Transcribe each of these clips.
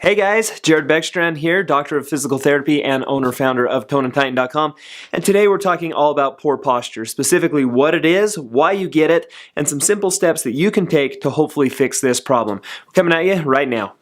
Hey guys, Jared Beckstrand here, Doctor of Physical Therapy and owner-founder of ToneandTitan.com, and today we're talking all about poor posture, specifically what it is, why you get it, and some simple steps that you can take to hopefully fix this problem. We're coming at you right now.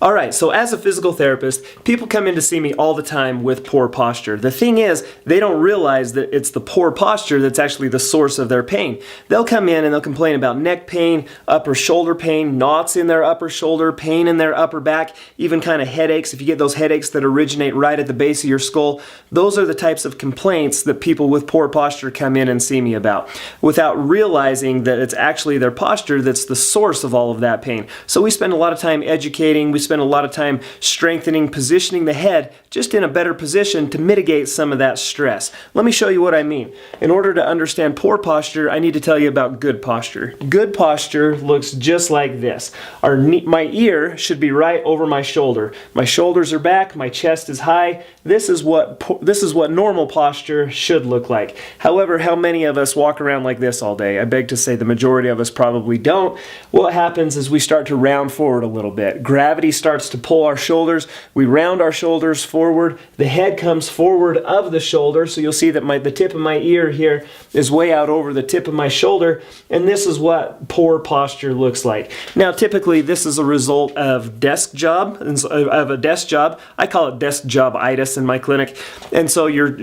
Alright, so as a physical therapist, people come in to see me all the time with poor posture. The thing is, they don't realize that it's the poor posture that's actually the source of their pain. They'll come in and they'll complain about neck pain, upper shoulder pain, knots in their upper shoulder, pain in their upper back, even kind of headaches. If you get those headaches that originate right at the base of your skull, those are the types of complaints that people with poor posture come in and see me about, without realizing that it's actually their posture that's the source of all of that pain. So we spend a lot of time educating, we spend a lot of time strengthening, positioning the head just in a better position to mitigate some of that stress. Let me show you what I mean. In order to understand poor posture, I need to tell you about good posture. Good posture looks just like this. My ear should be right over my shoulder. My shoulders are back, my chest is high. This is what normal posture should look like. However, how many of us walk around like this all day? I beg to say the majority of us probably don't. What happens is we start to round forward a little bit. Gravity starts to pull our shoulders. We round our shoulders forward. The head comes forward of the shoulder, so you'll see that the tip of my ear here is way out over the tip of my shoulder, and this is what poor posture looks like. Now, typically, this is a result of a desk job. I call it desk job-itis in my clinic. And so your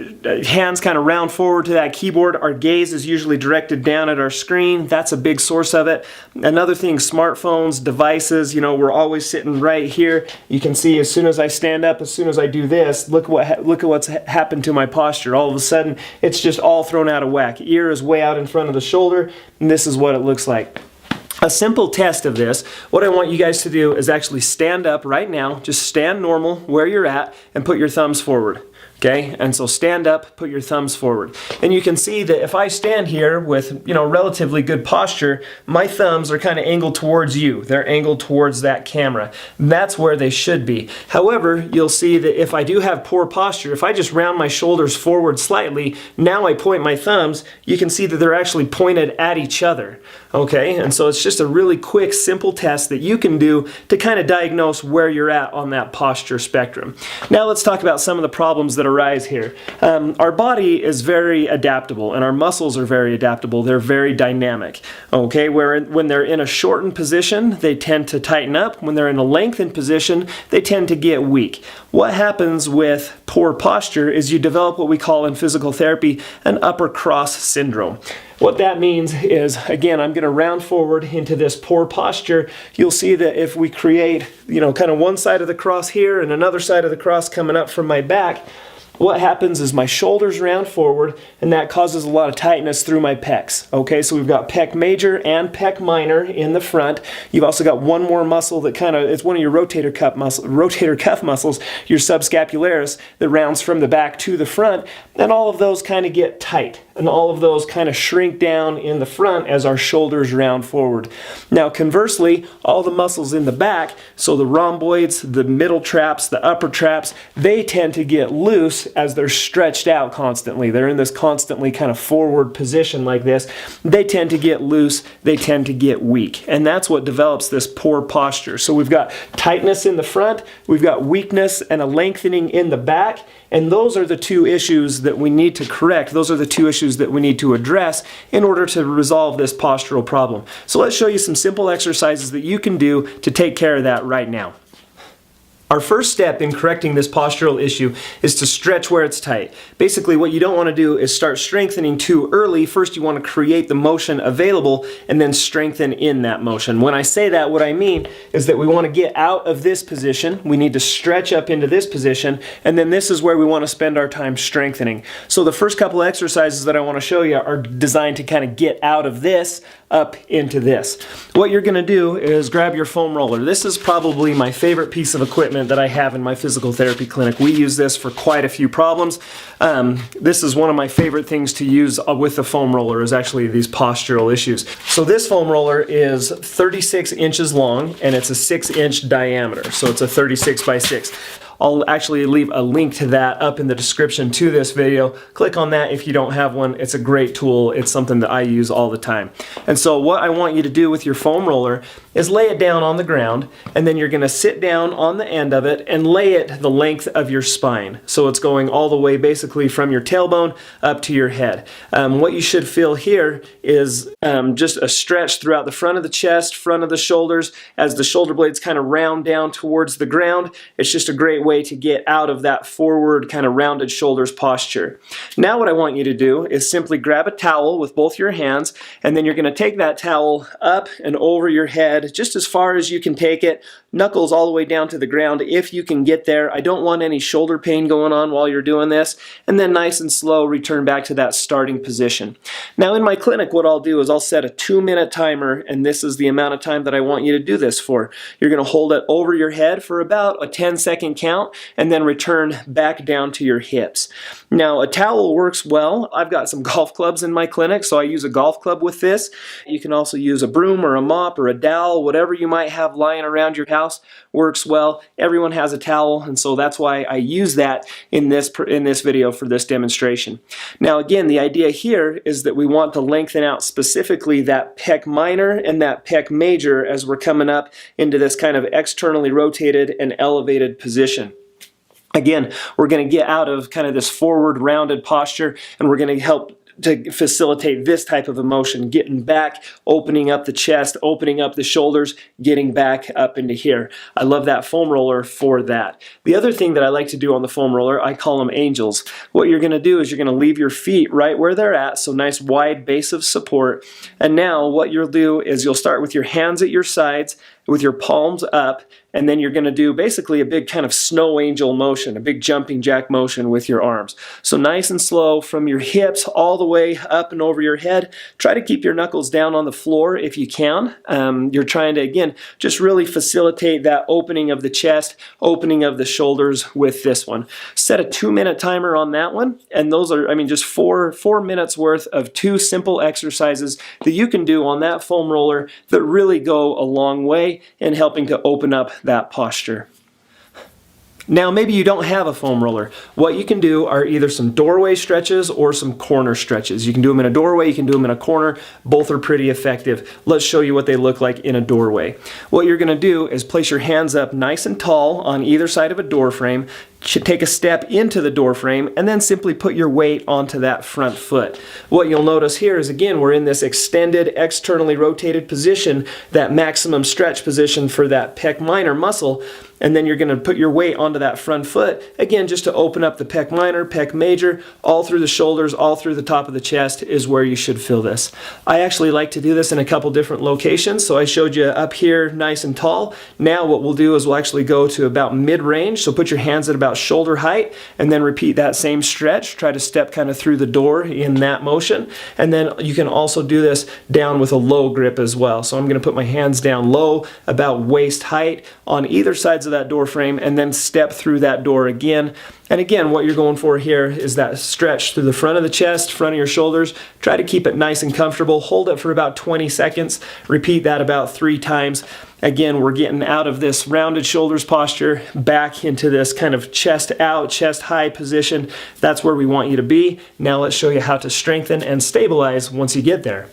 hands kind of round forward to that keyboard. Our gaze is usually directed down at our screen. That's a big source of it. Another thing, smartphones, devices, we're always sitting right here. You can see as soon as I stand up, as soon as I do this, look at what's happened to my posture. All of a sudden, it's just all thrown out of whack. Ear is way out in front of the shoulder, and this is what it looks like. A simple test of this, what I want you guys to do is actually stand up right now, just stand normal where you're at, and put your thumbs forward. Okay, and so stand up, put your thumbs forward. And you can see that if I stand here with, relatively good posture, my thumbs are kind of angled towards you. They're angled towards that camera. That's where they should be. However, you'll see that if I do have poor posture, if I just round my shoulders forward slightly, now I point my thumbs, you can see that they're actually pointed at each other. Okay, and so it's just a really quick, simple test that you can do to kind of diagnose where you're at on that posture spectrum. Now let's talk about some of the problems that arise here. Our body is very adaptable, and our muscles are very adaptable. They're very dynamic. Okay, when they're in a shortened position, they tend to tighten up. When they're in a lengthened position, they tend to get weak. What happens with poor posture is you develop what we call in physical therapy an upper cross syndrome. What that means is, again, I'm going to round forward into this poor posture. You'll see that if we create, kind of one side of the cross here and another side of the cross coming up from my back, what happens is my shoulders round forward, and that causes a lot of tightness through my pecs. Okay, so we've got pec major and pec minor in the front. You've also got one more muscle that it's one of your rotator cuff muscles, your subscapularis, that rounds from the back to the front, and all of those kind of get tight, and all of those kind of shrink down in the front as our shoulders round forward. Now, conversely, all the muscles in the back, so the rhomboids, the middle traps, the upper traps, they tend to get loose as they're stretched out constantly. They're in this constantly kind of forward position like this. They tend to get loose, they tend to get weak, and that's what develops this poor posture. So we've got tightness in the front, we've got weakness and a lengthening in the back, and those are the two issues that we need to correct. Those are the two issues that we need to address in order to resolve this postural problem. So let's show you some simple exercises that you can do to take care of that right now. Our first step in correcting this postural issue is to stretch where it's tight. Basically, what you don't want to do is start strengthening too early. First, you want to create the motion available and then strengthen in that motion. When I say that, what I mean is that we want to get out of this position. We need to stretch up into this position, and then this is where we want to spend our time strengthening. So the first couple of exercises that I want to show you are designed to kind of get out of this up into this. What you're going to do is grab your foam roller. This is probably my favorite piece of equipment that I have in my physical therapy clinic. We use this for quite a few problems. This is one of my favorite things to use with the foam roller, is actually these postural issues. So this foam roller is 36 inches long, and it's a 6-inch diameter. So it's a 36 by 6. I'll actually leave a link to that up in the description to this video. Click on that if you don't have one. It's a great tool. It's something that I use all the time. And so what I want you to do with your foam roller is lay it down on the ground, and then you're going to sit down on the end of it and lay it the length of your spine. So it's going all the way basically from your tailbone up to your head. What you should feel here is just a stretch throughout the front of the chest, front of the shoulders, as the shoulder blades kind of round down towards the ground. It's just a great way to get out of that forward kind of rounded shoulders posture. Now what I want you to do is simply grab a towel with both your hands, and then you're going to take that towel up and over your head just as far as you can take it, knuckles all the way down to the ground if you can get there. I don't want any shoulder pain going on while you're doing this, and then nice and slow return back to that starting position. Now in my clinic what I'll do is I'll set a 2-minute timer, and this is the amount of time that I want you to do this for. You're going to hold it over your head for about a 10-second count and then return back down to your hips. Now a towel works well. I've got some golf clubs in my clinic, so I use a golf club with this. You can also use a broom or a mop or a dowel, whatever you might have lying around your house works well. Everyone has a towel, and so that's why I use that in this video for this demonstration. Now again, the idea here is that we want to lengthen out specifically that pec minor and that pec major as we're coming up into this kind of externally rotated and elevated position. Again, we're going to get out of kind of this forward rounded posture, and we're going to help to facilitate this type of emotion, getting back, opening up the chest, opening up the shoulders, getting back up into here. I love that foam roller for that. The other thing that I like to do on the foam roller, I call them angels. What you're going to do is you're going to leave your feet right where they're at, so nice wide base of support. And now what you'll do is you'll start with your hands at your sides, with your palms up, and then you're going to do basically a big kind of snow angel motion, a big jumping jack motion with your arms. So nice and slow from your hips all the way up and over your head. Try to keep your knuckles down on the floor if you can. You're trying to, again, just really facilitate that opening of the chest, opening of the shoulders with this one. Set a 2-minute timer on that one, and those are, just four minutes worth of 2 simple exercises that you can do on that foam roller that really go a long way in helping to open up that posture. Now maybe you don't have a foam roller. What you can do are either some doorway stretches or some corner stretches. You can do them in a doorway, you can do them in a corner. Both are pretty effective. Let's show you what they look like in a doorway. What you're going to do is place your hands up nice and tall on either side of a door frame. Take a step into the door frame and then simply put your weight onto that front foot. What you'll notice here is, again, we're in this extended, externally rotated position, that maximum stretch position for that pec minor muscle, and then you're going to put your weight onto that front foot, again, just to open up the pec minor, pec major, all through the shoulders, all through the top of the chest is where you should feel this. I actually like to do this in a couple different locations, so I showed you up here nice and tall. Now what we'll do is we'll actually go to about mid-range, so put your hands at about shoulder height, and then repeat that same stretch. Try to step kind of through the door in that motion, and then you can also do this down with a low grip as well. So I'm going to put my hands down low, about waist height on either sides of that door frame, and then step through that door again. And again, what you're going for here is that stretch through the front of the chest, front of your shoulders. Try to keep it nice and comfortable. Hold it for about 20 seconds. Repeat that about 3 times. Again, we're getting out of this rounded shoulders posture back into this kind of chest out, chest high position. That's where we want you to be. Now let's show you how to strengthen and stabilize once you get there.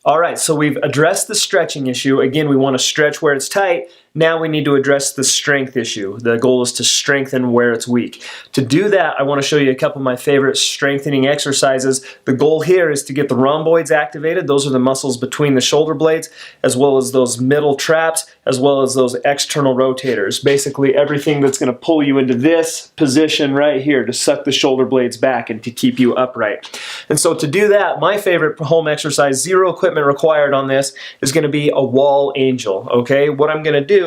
All right, so we've addressed the stretching issue. Again, we want to stretch where it's tight. Now we need to address the strength issue. The goal is to strengthen where it's weak. To do that, I want to show you a couple of my favorite strengthening exercises. The goal here is to get the rhomboids activated. Those are the muscles between the shoulder blades, as well as those middle traps, as well as those external rotators. Basically everything that's going to pull you into this position right here to suck the shoulder blades back and to keep you upright. And so to do that, my favorite home exercise, 0 equipment required on this, is going to be a wall angel. Okay, what I'm going to do,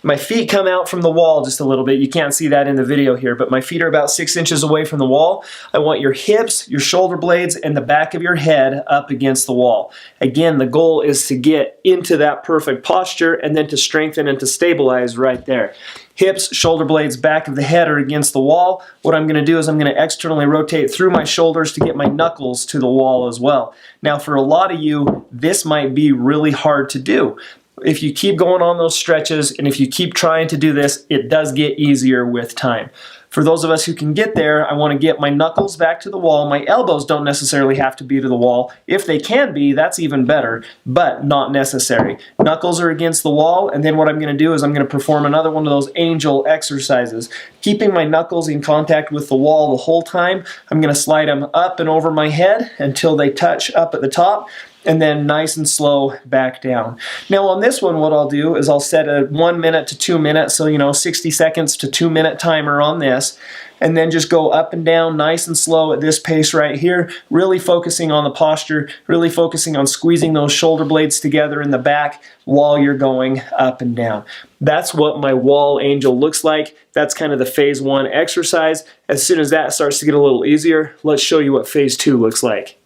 my feet come out from the wall just a little bit. You can't see that in the video here, but my feet are about 6 inches away from the wall. I want your hips, your shoulder blades, and the back of your head up against the wall. Again, the goal is to get into that perfect posture and then to strengthen and to stabilize right there. Hips, shoulder blades, back of the head are against the wall. What I'm going to do is I'm going to externally rotate through my shoulders to get my knuckles to the wall as well. Now for a lot of you, this might be really hard to do. if you keep going on those stretches and if you keep trying to do this, it does get easier with time. For those of us who can get there, I want to get my knuckles back to the wall. My elbows don't necessarily have to be to the wall. If they can be, that's even better, but not necessary. Knuckles are against the wall, and then what I'm going to do is I'm going to perform another one of those angel exercises. Keeping my knuckles in contact with the wall the whole time, I'm going to slide them up and over my head until they touch up at the top, and then nice and slow back down. Now on this one, what I'll do is I'll set a 1 minute to 2 minutes, so 60 seconds to 2 minute timer on this, and then just go up and down nice and slow at this pace right here, really focusing on the posture, really focusing on squeezing those shoulder blades together in the back while you're going up and down. That's what my wall angel looks like. That's kind of the phase 1 exercise. As soon as that starts to get a little easier, let's show you what phase 2 looks like.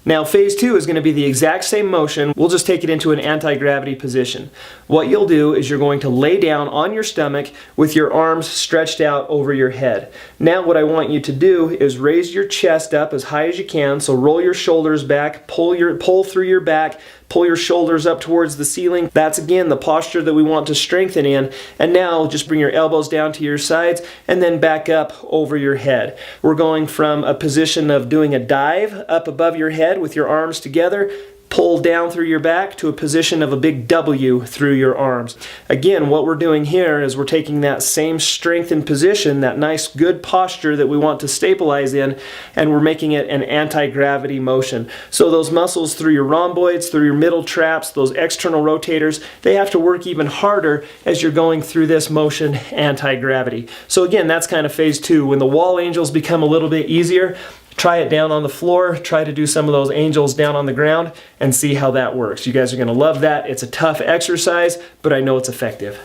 Now phase 2 is going to be the exact same motion. We'll just take it into an anti-gravity position. What you'll do is you're going to lay down on your stomach with your arms stretched out over your head. Now what I want you to do is raise your chest up as high as you can. So roll your shoulders back, pull through your back, pull your shoulders up towards the ceiling. That's again the posture that we want to strengthen in. And now just bring your elbows down to your sides and then back up over your head. We're going from a position of doing a dive up above your head with your arms together, pull down through your back to a position of a big W through your arms. Again, what we're doing here is we're taking that same strengthened position, that nice good posture that we want to stabilize in, and we're making it an anti-gravity motion. So those muscles through your rhomboids, through your middle traps, those external rotators, they have to work even harder as you're going through this motion anti-gravity. So again, that's kind of phase 2. When the wall angels become a little bit easier, try it down on the floor, try to do some of those angels down on the ground and see how that works. You guys are going to love that. It's a tough exercise, but I know it's effective.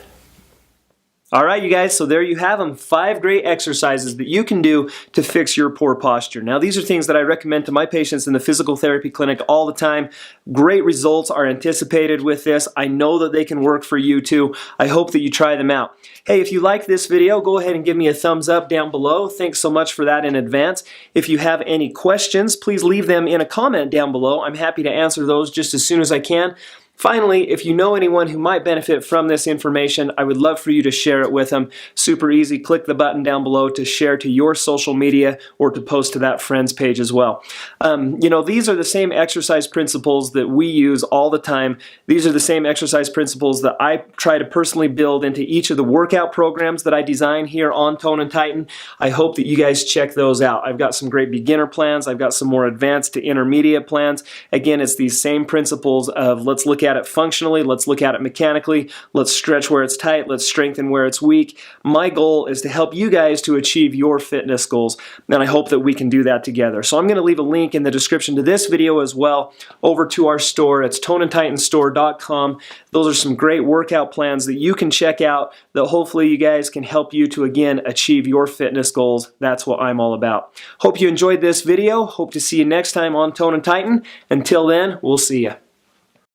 All right, you guys, so there you have them. 5 great exercises that you can do to fix your poor posture. Now, these are things that I recommend to my patients in the physical therapy clinic all the time. Great results are anticipated with this. I know that they can work for you too. I hope that you try them out. Hey, if you like this video, go ahead and give me a thumbs up down below. Thanks so much for that in advance. If you have any questions, please leave them in a comment down below. I'm happy to answer those just as soon as I can. Finally, if you know anyone who might benefit from this information, I would love for you to share it with them. Super easy. Click the button down below to share to your social media or to post to that friend's page as well. These are the same exercise principles that we use all the time. These are the same exercise principles that I try to personally build into each of the workout programs that I design here on Tone and Tighten. I hope that you guys check those out. I've got some great beginner plans. I've got some more advanced to intermediate plans. Again, it's these same principles of let's look at it functionally, let's look at it mechanically, let's stretch where it's tight, let's strengthen where it's weak. My goal is to help you guys to achieve your fitness goals, and I hope that we can do that together. So I'm going to leave a link in the description to this video as well over to our store. It's toneandtightenstore.com. Those are some great workout plans that you can check out that hopefully you guys can help you to again achieve your fitness goals. That's what I'm all about. Hope you enjoyed this video. Hope to see you next time on Tone and Tighten. Until then, we'll see you.